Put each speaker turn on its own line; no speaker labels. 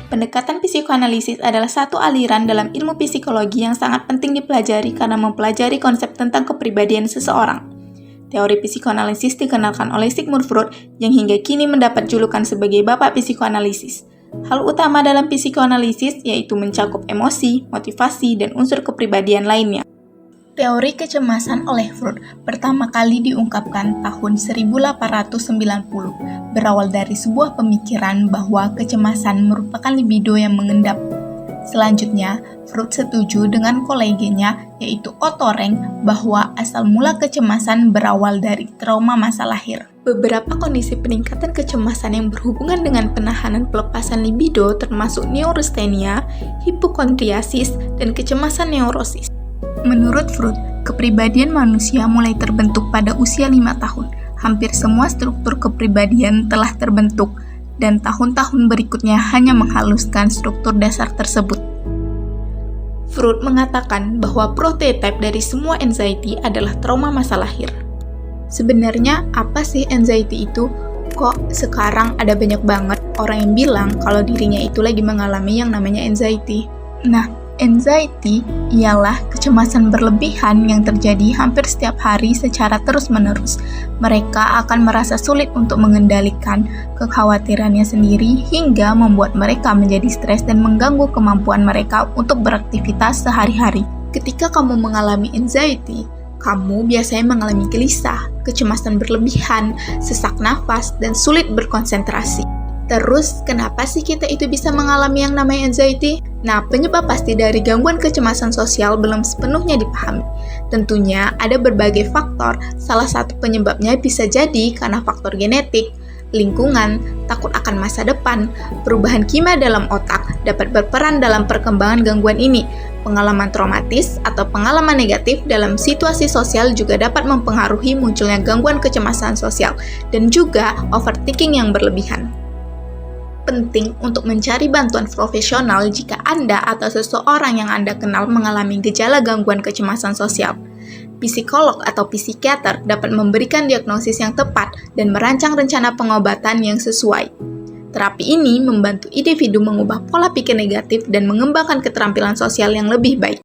Pendekatan psikoanalisis adalah satu aliran dalam ilmu psikologi yang sangat penting dipelajari karena mempelajari konsep tentang kepribadian seseorang. Teori psikoanalisis dikenalkan oleh Sigmund Freud yang hingga kini mendapat julukan sebagai Bapak Psikoanalisis. Hal utama dalam psikoanalisis yaitu mencakup emosi, motivasi, dan unsur kepribadian lainnya. Teori kecemasan oleh Freud pertama kali diungkapkan tahun 1890, berawal dari sebuah pemikiran bahwa kecemasan merupakan libido yang mengendap. Selanjutnya, Freud setuju dengan koleganya yaitu Otto Rank bahwa asal mula kecemasan berawal dari trauma masa lahir. Beberapa kondisi peningkatan kecemasan yang berhubungan dengan penahanan pelepasan libido termasuk neurasthenia, hipokondriasis, dan kecemasan neurosis. Menurut Freud, kepribadian manusia mulai terbentuk pada usia 5 tahun. Hampir semua struktur kepribadian telah terbentuk, dan tahun-tahun berikutnya hanya menghaluskan struktur dasar tersebut. Freud mengatakan bahwa prototipe dari semua anxiety adalah trauma masa lahir. Sebenarnya apa sih anxiety itu? Kok sekarang ada banyak banget orang yang bilang kalau dirinya itu lagi mengalami yang namanya anxiety? Nah, anxiety ialah kecemasan berlebihan yang terjadi hampir setiap hari secara terus-menerus. Mereka akan merasa sulit untuk mengendalikan kekhawatirannya sendiri hingga membuat mereka menjadi stres dan mengganggu kemampuan mereka untuk beraktivitas sehari-hari. Ketika kamu mengalami anxiety, kamu biasanya mengalami gelisah, kecemasan berlebihan, sesak nafas, dan sulit berkonsentrasi. Terus, kenapa sih kita itu bisa mengalami yang namanya anxiety? Nah, penyebab pasti dari gangguan kecemasan sosial belum sepenuhnya dipahami. Tentunya ada berbagai faktor, salah satu penyebabnya bisa jadi karena faktor genetik, lingkungan, takut akan masa depan, perubahan kimia dalam otak dapat berperan dalam perkembangan gangguan ini. Pengalaman traumatis atau pengalaman negatif dalam situasi sosial juga dapat mempengaruhi munculnya gangguan kecemasan sosial dan juga overthinking yang berlebihan. Penting untuk mencari bantuan profesional jika Anda atau seseorang yang Anda kenal mengalami gejala gangguan kecemasan sosial. Psikolog atau psikiater dapat memberikan diagnosis yang tepat dan merancang rencana pengobatan yang sesuai. Terapi ini membantu individu mengubah pola pikir negatif dan mengembangkan keterampilan sosial yang lebih baik.